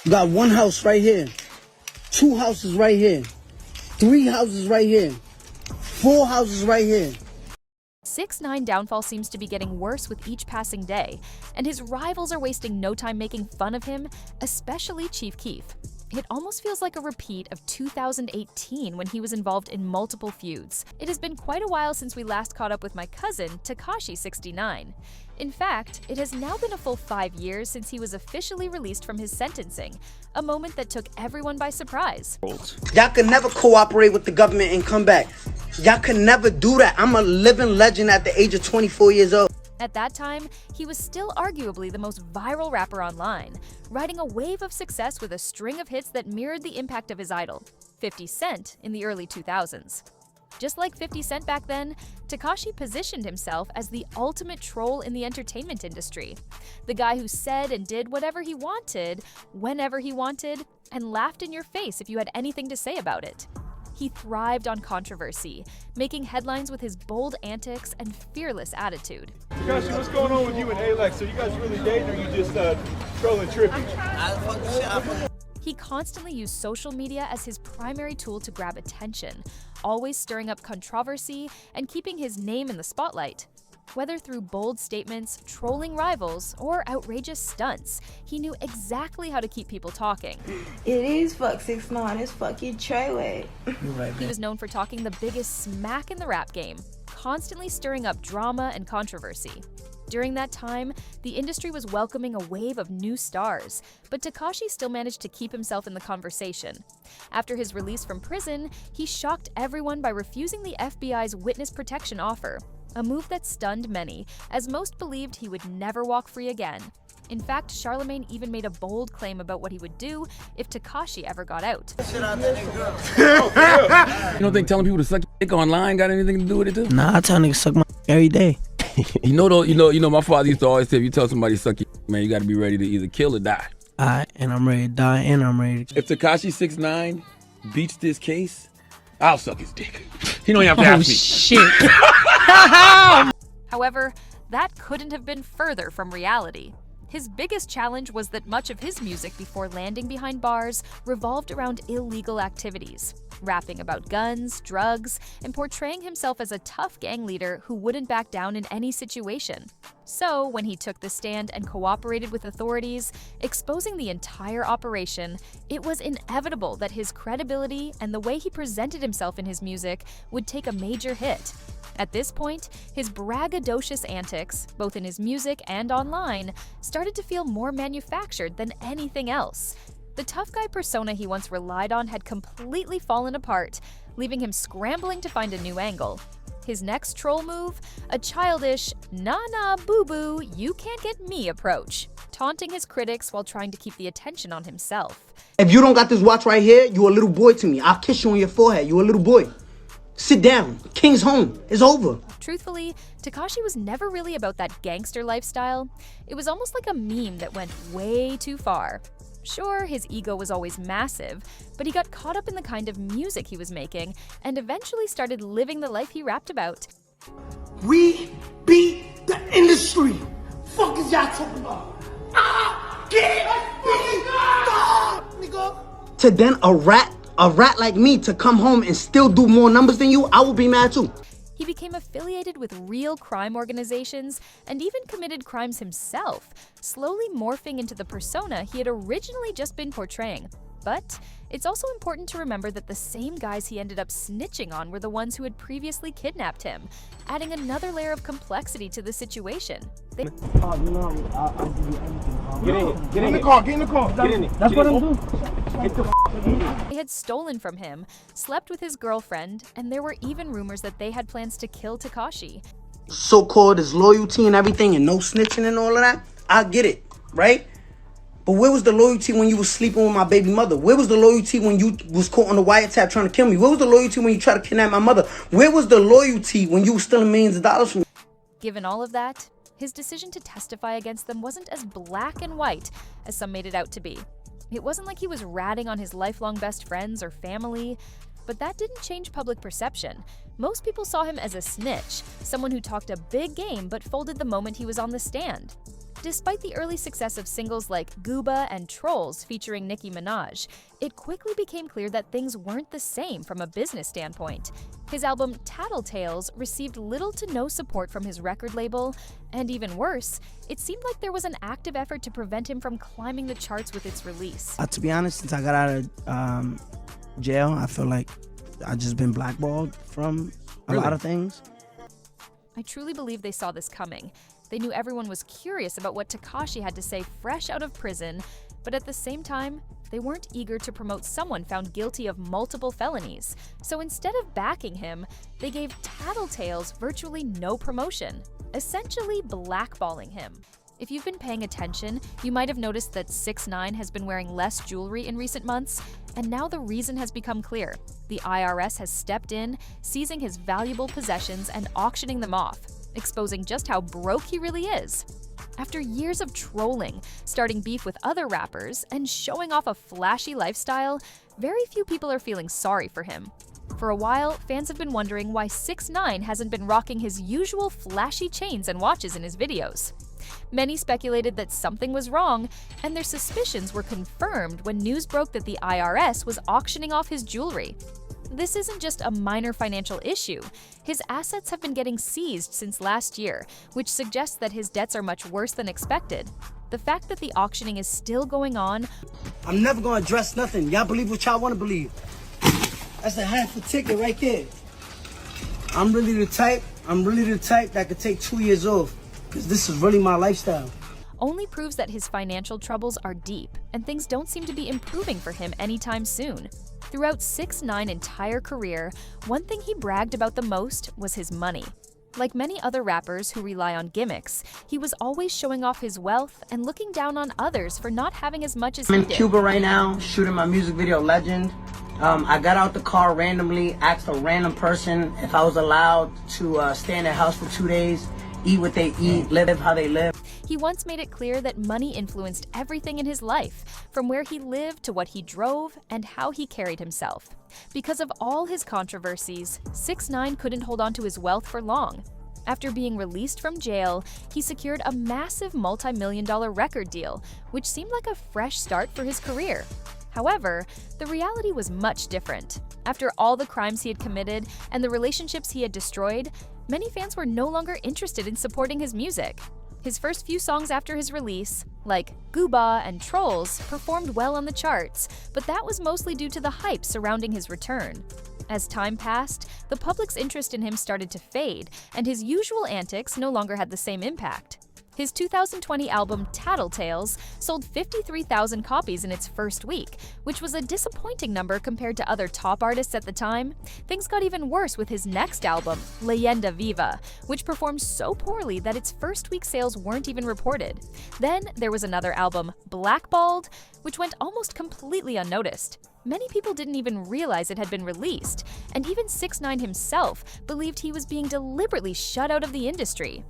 You got one house right here, two houses right here, three houses right here, four houses right here. 6ix9ine downfall seems to be getting worse with each passing day, and his rivals are wasting no time making fun of him, especially Chief Keef. It almost feels like a repeat of 2018 when he was involved in multiple feuds. It has been quite a while since we last caught up with my cousin, Tekashi 69. In fact, it has now been a full 5 years since he was officially released from his sentencing, a moment that took everyone by surprise. Y'all could never cooperate with the government and come back. Y'all could never do that. I'm a living legend at the age of 24 years old. At that time, he was still arguably the most viral rapper online, riding a wave of success with a string of hits that mirrored the impact of his idol, 50 Cent, in the early 2000s. Just like 50 Cent back then, Tekashi positioned himself as the ultimate troll in the entertainment industry. The guy who said and did whatever he wanted, whenever he wanted, and laughed in your face if you had anything to say about it. He thrived on controversy, making headlines with his bold antics and fearless attitude. Tekashi, what's going on with you and Alex? Are you guys really dating, or are you just trolling tripping? He constantly used social media as his primary tool to grab attention, always stirring up controversy and keeping his name in the spotlight. Whether through bold statements, trolling rivals, or outrageous stunts, he knew exactly how to keep people talking. It is fuck 6ix9ine, it's fucking Treyway. He was known for talking the biggest smack in the rap game, constantly stirring up drama and controversy. During that time, the industry was welcoming a wave of new stars, but Tekashi still managed to keep himself in the conversation. After his release from prison, he shocked everyone by refusing the FBI's witness protection offer, a move that stunned many, as most believed he would never walk free again. In fact, Charlemagne even made a bold claim about what he would do if Tekashi ever got out. You don't think telling people to suck your dick online got anything to do with it too? Nah, I tell niggas suck my every day. You know, my father used to always say, if you tell somebody to suck your man, you got to be ready to either kill or die. Alright, and I'm ready to die, and I'm ready to... If Tekashi 6ix9ine beats this case, I'll suck his dick. He don't even have to ask me. Shit. However, that couldn't have been further from reality. His biggest challenge was that much of his music before landing behind bars revolved around illegal activities, rapping about guns, drugs, and portraying himself as a tough gang leader who wouldn't back down in any situation. So, when he took the stand and cooperated with authorities, exposing the entire operation, it was inevitable that his credibility and the way he presented himself in his music would take a major hit. At this point, his braggadocious antics, both in his music and online, started to feel more manufactured than anything else. The tough guy persona he once relied on had completely fallen apart, leaving him scrambling to find a new angle. His next troll move? A childish, nah, boo-boo, you can't get me approach, taunting his critics while trying to keep the attention on himself. If you don't got this watch right here, you a little boy to me. I'll kiss you on your forehead. You a little boy. Sit down. King's home. It's over. Truthfully, Tekashi was never really about that gangster lifestyle. It was almost like a meme that went way too far. Sure, his ego was always massive, but he got caught up in the kind of music he was making and eventually started living the life he rapped about. We beat the industry. Fuck is y'all talking about? To then a rat like me to come home and still do more numbers than you, I will be mad too. He became affiliated with real crime organizations and even committed crimes himself, slowly morphing into the persona he had originally just been portraying. But it's also important to remember that the same guys he ended up snitching on were the ones who had previously kidnapped him, adding another layer of complexity to the situation. Get in the car, get in the car. Get in it. That's what I'm doing. They had stolen from him, slept with his girlfriend, and there were even rumors that they had plans to kill Tekashi. So-called his loyalty and everything and no snitching and all of that, I get it, right? But where was the loyalty when you was sleeping with my baby mother? Where was the loyalty when you was caught on the wiretap trying to kill me? Where was the loyalty when you tried to kidnap my mother? Where was the loyalty when you was stealing millions of dollars from me? Given all of that, his decision to testify against them wasn't as black and white as some made it out to be. It wasn't like he was ratting on his lifelong best friends or family. But that didn't change public perception. Most people saw him as a snitch, someone who talked a big game but folded the moment he was on the stand. Despite the early success of singles like Gooba and Trolls featuring Nicki Minaj, it quickly became clear that things weren't the same from a business standpoint. His album Tattletales received little to no support from his record label, and even worse, it seemed like there was an active effort to prevent him from climbing the charts with its release. To be honest, since I got out of jail, I feel like I've just been blackballed from a lot of things. I truly believe they saw this coming. They knew everyone was curious about what Tekashi had to say fresh out of prison, but at the same time, they weren't eager to promote someone found guilty of multiple felonies. So instead of backing him, they gave Tattletales virtually no promotion, essentially blackballing him. If you've been paying attention, you might have noticed that 6ix9ine has been wearing less jewelry in recent months, and now the reason has become clear. The IRS has stepped in, seizing his valuable possessions and auctioning them off, exposing just how broke he really is. After years of trolling, starting beef with other rappers, and showing off a flashy lifestyle, very few people are feeling sorry for him. For a while, fans have been wondering why 6ix9ine hasn't been rocking his usual flashy chains and watches in his videos. Many speculated that something was wrong, and their suspicions were confirmed when news broke that the IRS was auctioning off his jewelry. This isn't just a minor financial issue. His assets have been getting seized since last year, which suggests that his debts are much worse than expected. The fact that the auctioning is still going on... I'm never gonna address nothing. Y'all believe what y'all wanna believe. That's a half a ticket right there. I'm really the type that could take 2 years off, because this is really my lifestyle. Only proves that his financial troubles are deep, and things don't seem to be improving for him anytime soon. Throughout 6ix9ine's entire career, one thing he bragged about the most was his money. Like many other rappers who rely on gimmicks, he was always showing off his wealth and looking down on others for not having as much as he did. I'm in Cuba right now, shooting my music video, Legend. I got out the car randomly, asked a random person if I was allowed to stay in their house for 2 days, eat what they eat, live how they live. He once made it clear that money influenced everything in his life, from where he lived to what he drove and how he carried himself. Because of all his controversies, 6ix9ine couldn't hold on to his wealth for long. After being released from jail, he secured a massive multi-million-dollar record deal, which seemed like a fresh start for his career. However, the reality was much different. After all the crimes he had committed and the relationships he had destroyed, many fans were no longer interested in supporting his music. His first few songs after his release, like Gooba and Trolls, performed well on the charts, but that was mostly due to the hype surrounding his return. As time passed, the public's interest in him started to fade, and his usual antics no longer had the same impact. His 2020 album Tattletales sold 53,000 copies in its first week, which was a disappointing number compared to other top artists at the time. Things got even worse with his next album, Leyenda Viva, which performed so poorly that its first week sales weren't even reported. Then there was another album, Blackballed, which went almost completely unnoticed. Many people didn't even realize it had been released, and even 6ix9ine himself believed he was being deliberately shut out of the industry.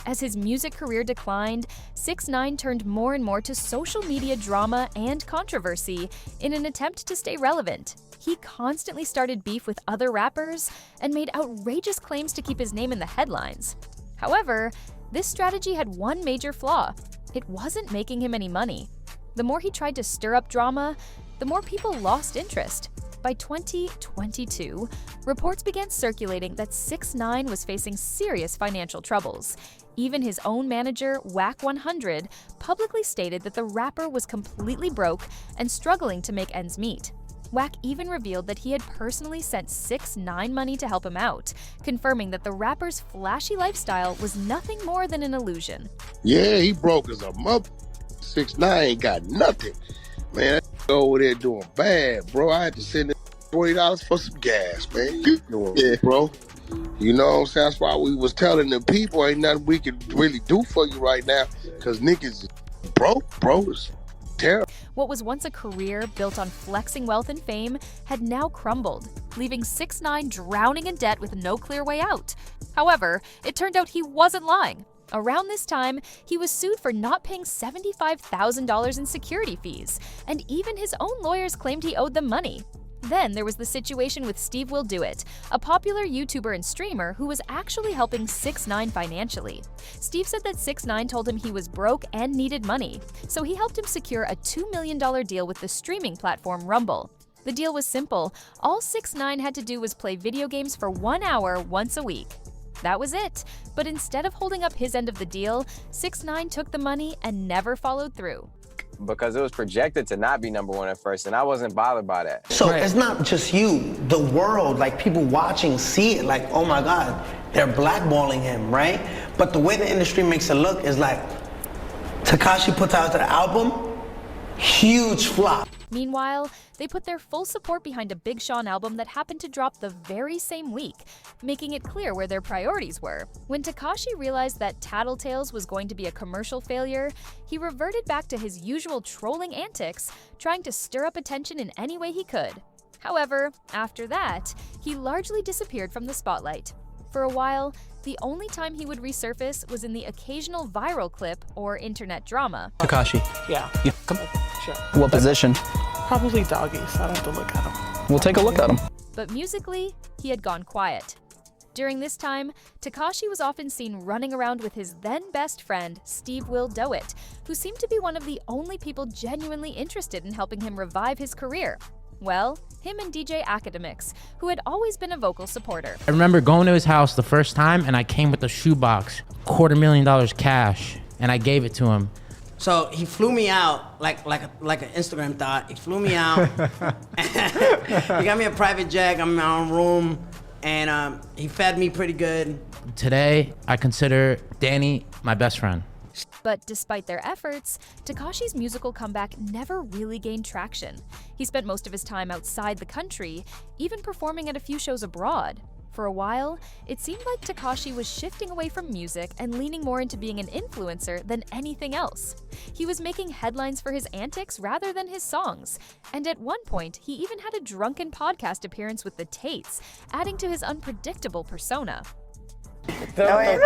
As his music career declined, 6ix9ine turned more and more to social media drama and controversy in an attempt to stay relevant. He constantly started beef with other rappers and made outrageous claims to keep his name in the headlines. However, this strategy had one major flaw. It wasn't making him any money. The more he tried to stir up drama, the more people lost interest. By 2022, reports began circulating that 6ix9ine was facing serious financial troubles. Even his own manager, Wack 100, publicly stated that the rapper was completely broke and struggling to make ends meet. Wack even revealed that he had personally sent 6ix9ine money to help him out, confirming that the rapper's flashy lifestyle was nothing more than an illusion. Yeah, he broke as a mother. 6ix9ine ain't got nothing. Man, that over there doing bad, bro. I had to send him $20 for some gas, man. Yeah, bro. You know what I'm saying? That's why we was telling the people ain't nothing we can really do for you right now, because niggas is broke, bro. It's terrible. What was once a career built on flexing wealth and fame had now crumbled, leaving 6ix9ine drowning in debt with no clear way out. However, it turned out he wasn't lying. Around this time, he was sued for not paying $75,000 in security fees, and even his own lawyers claimed he owed them money. Then there was the situation with Steve Will Do It, a popular YouTuber and streamer who was actually helping 6ix9ine financially. Steve said that 6ix9ine told him he was broke and needed money, so he helped him secure a $2 million deal with the streaming platform Rumble. The deal was simple. All 6ix9ine had to do was play video games for 1 hour once a week. That was it. But instead of holding up his end of the deal, 6ix9ine took the money and never followed through. Because it was projected to not be #1 at first, and I wasn't bothered by that. So it's not just you, the world, like people watching see it like, oh my God, they're blackballing him, right? But the way the industry makes it look is like, Tekashi puts out the album, huge flop. Meanwhile, they put their full support behind a Big Sean album that happened to drop the very same week, making it clear where their priorities were. When Tekashi realized that Tattletales was going to be a commercial failure, he reverted back to his usual trolling antics, trying to stir up attention in any way he could. However, after that, he largely disappeared from the spotlight. For a while, the only time he would resurface was in the occasional viral clip or internet drama. Tekashi. Yeah. Come on. Sure. What position? Probably doggy, so I'd have to look at him. We'll take a look at him. But musically, he had gone quiet. During this time, Tekashi was often seen running around with his then best friend, Steve Will Do It, who seemed to be one of the only people genuinely interested in helping him revive his career. Well, him and DJ Academics, who had always been a vocal supporter. I remember going to his house the first time and I came with a shoebox, $250,000 cash, and I gave it to him. So he flew me out like an Instagram thought. He flew me out. He got me a private jet, got me my own room, and he fed me pretty good. Today, I consider Danny my best friend. But despite their efforts, Tekashi's musical comeback never really gained traction. He spent most of his time outside the country, even performing at a few shows abroad. For a while, it seemed like Tekashi was shifting away from music and leaning more into being an influencer than anything else. He was making headlines for his antics rather than his songs, and at one point, he even had a drunken podcast appearance with the Tates, adding to his unpredictable persona. Haram.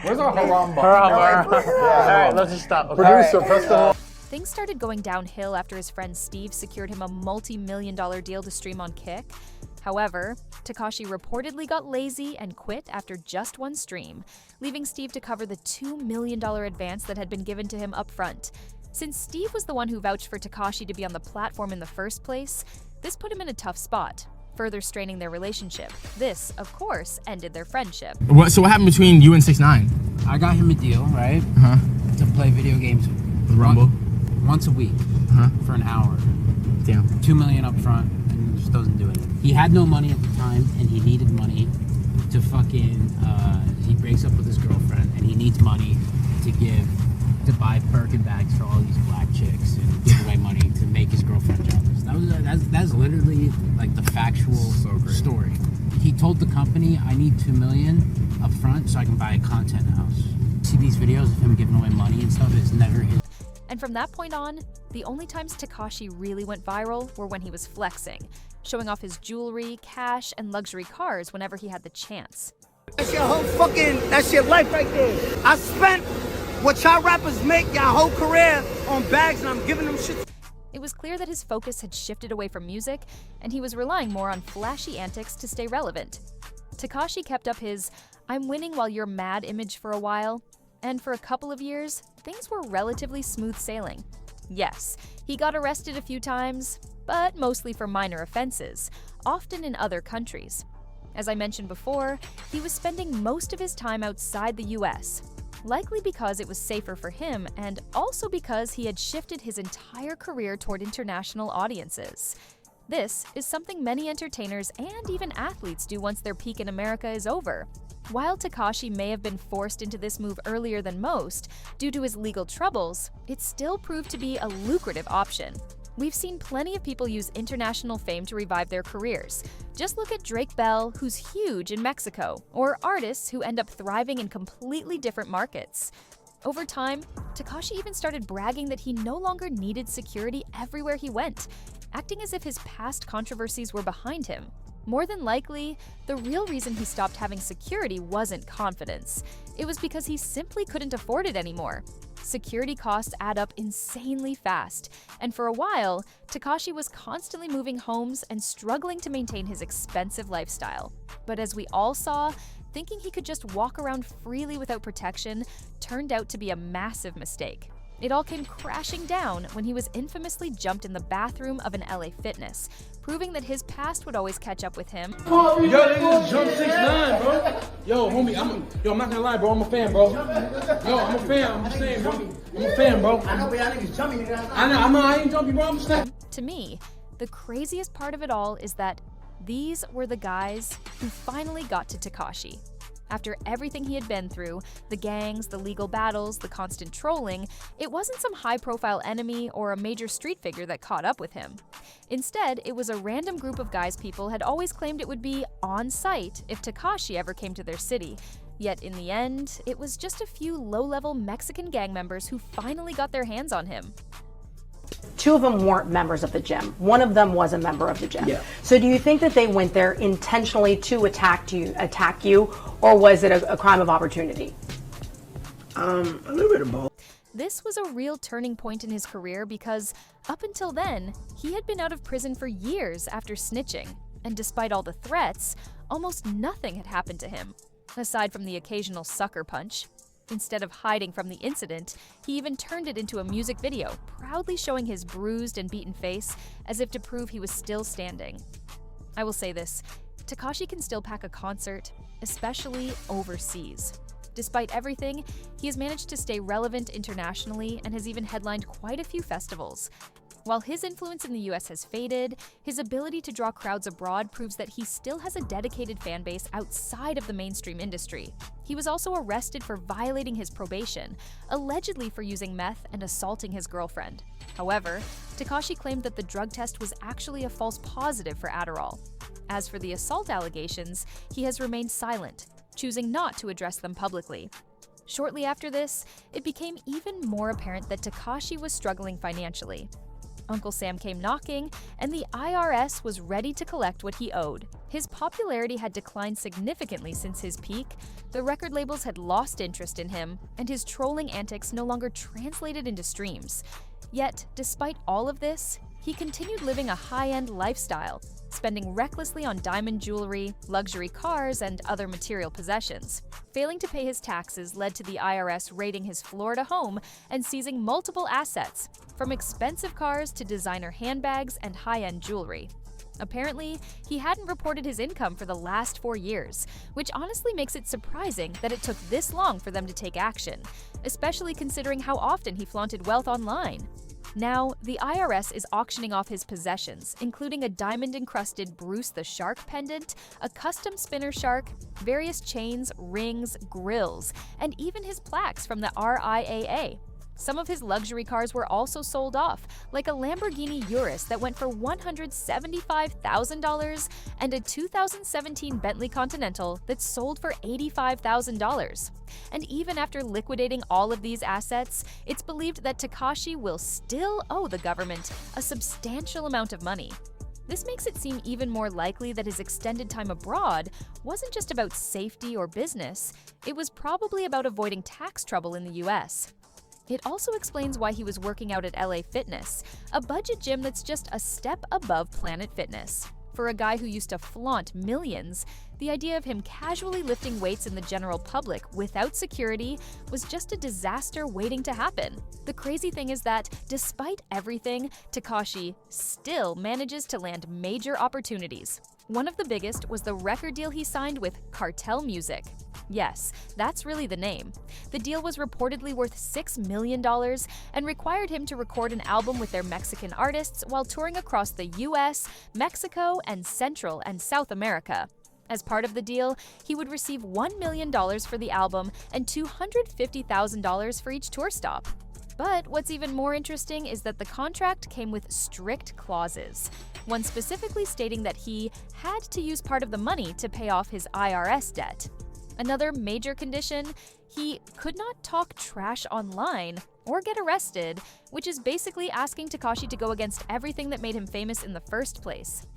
Where's our haram button? All right, let's just stop. Okay. Producer, press the Things started going downhill after his friend Steve secured him a multi-million-dollar deal to stream on Kick. However, Tekashi reportedly got lazy and quit after just one stream, leaving Steve to cover the $2 million advance that had been given to him up front. Since Steve was the one who vouched for Tekashi to be on the platform in the first place, this put him in a tough spot, further straining their relationship. This, of course, ended their friendship. So what happened between you and 6ix9ine? I got him a deal, right? To play video games With Rumble? once a week for an hour. Damn. $2 million up front, and he just doesn't do it. He had no money at the time, and he needed money to fucking, he breaks up with his girlfriend, and he needs money to buy Birkin bags for all these black chicks and give away money to make his girlfriend jealous. That's literally like the factual story. He told the company, I need $2 million up front so I can buy a content house. See these videos of him giving away money and stuff, it's never his. And from that point on, the only times Tekashi really went viral were when he was flexing, showing off his jewelry, cash, and luxury cars whenever he had the chance. That's your whole that's your life right there. I spent what y'all rappers make y'all whole career on bags and I'm giving them shit. It was clear that his focus had shifted away from music, and he was relying more on flashy antics to stay relevant. Tekashi kept up his "I'm winning while you're mad" image for a while, and for a couple of years, things were relatively smooth sailing. Yes, he got arrested a few times, but mostly for minor offenses, often in other countries. As I mentioned before, he was spending most of his time outside the US, likely because it was safer for him and also because he had shifted his entire career toward international audiences. This is something many entertainers and even athletes do once their peak in America is over. While Tekashi may have been forced into this move earlier than most, due to his legal troubles, it still proved to be a lucrative option. We've seen plenty of people use international fame to revive their careers. Just look at Drake Bell, who's huge in Mexico, or artists who end up thriving in completely different markets. Over time, Tekashi even started bragging that he no longer needed security everywhere he went, acting as if his past controversies were behind him. More than likely, the real reason he stopped having security wasn't confidence. It was because he simply couldn't afford it anymore. Security costs add up insanely fast, and for a while, Tekashi was constantly moving homes and struggling to maintain his expensive lifestyle. But as we all saw, thinking he could just walk around freely without protection turned out to be a massive mistake. It all came crashing down when he was infamously jumped in the bathroom of an LA Fitness, proving that his past would always catch up with him. Yo, this is Jump 6ix9ine, bro. Yo, homie, I'm not gonna lie, bro. I'm a fan, bro. Yo, I'm a fan. I'm just saying, bro. I'm a fan, bro. I know, but y'all niggas jumping, nigga. I ain't jumping, bro. I'm just saying. To me, the craziest part of it all is that these were the guys who finally got to Tekashi. After everything he had been through, the gangs, the legal battles, the constant trolling, it wasn't some high-profile enemy or a major street figure that caught up with him. Instead, it was a random group of guys people had always claimed it would be on site if Tekashi ever came to their city. Yet in the end, it was just a few low-level Mexican gang members who finally got their hands on him. Two of them weren't members of the gym. One of them was a member of the gym. Yeah. So do you think that they went there intentionally to attack you, or was it a crime of opportunity? A little bit of both. This was a real turning point in his career because, up until then, he had been out of prison for years after snitching, and despite all the threats, almost nothing had happened to him, aside from the occasional sucker punch. Instead of hiding from the incident, he even turned it into a music video, proudly showing his bruised and beaten face as if to prove he was still standing. I will say this, Tekashi can still pack a concert, especially overseas. Despite everything, he has managed to stay relevant internationally and has even headlined quite a few festivals. While his influence in the US has faded, his ability to draw crowds abroad proves that he still has a dedicated fan base outside of the mainstream industry. He was also arrested for violating his probation, allegedly for using meth and assaulting his girlfriend. However, Tekashi claimed that the drug test was actually a false positive for Adderall. As for the assault allegations, he has remained silent, choosing not to address them publicly. Shortly after this, it became even more apparent that Tekashi was struggling financially. Uncle Sam came knocking, and the IRS was ready to collect what he owed. His popularity had declined significantly since his peak, the record labels had lost interest in him, and his trolling antics no longer translated into streams. Yet, despite all of this, he continued living a high-end lifestyle, spending recklessly on diamond jewelry, luxury cars, and other material possessions. Failing to pay his taxes led to the IRS raiding his Florida home and seizing multiple assets, from expensive cars to designer handbags and high-end jewelry. Apparently, he hadn't reported his income for the last 4 years, which honestly makes it surprising that it took this long for them to take action, especially considering how often he flaunted wealth online. Now, the IRS is auctioning off his possessions, including a diamond-encrusted Bruce the Shark pendant, a custom spinner shark, various chains, rings, grills, and even his plaques from the RIAA. Some of his luxury cars were also sold off, like a Lamborghini Urus that went for $175,000 and a 2017 Bentley Continental that sold for $85,000. And even after liquidating all of these assets, it's believed that Tekashi will still owe the government a substantial amount of money. This makes it seem even more likely that his extended time abroad wasn't just about safety or business, it was probably about avoiding tax trouble in the US. It also explains why he was working out at LA Fitness, a budget gym that's just a step above Planet Fitness. For a guy who used to flaunt millions, the idea of him casually lifting weights in the general public without security was just a disaster waiting to happen. The crazy thing is that, despite everything, Tekashi still manages to land major opportunities. One of the biggest was the record deal he signed with Cartel Music. Yes, that's really the name. The deal was reportedly worth $6 million and required him to record an album with their Mexican artists while touring across the US, Mexico, and Central and South America. As part of the deal, he would receive $1 million for the album and $250,000 for each tour stop. But what's even more interesting is that the contract came with strict clauses, one specifically stating that he had to use part of the money to pay off his IRS debt. Another major condition, he could not talk trash online or get arrested, which is basically asking Tekashi to go against everything that made him famous in the first place.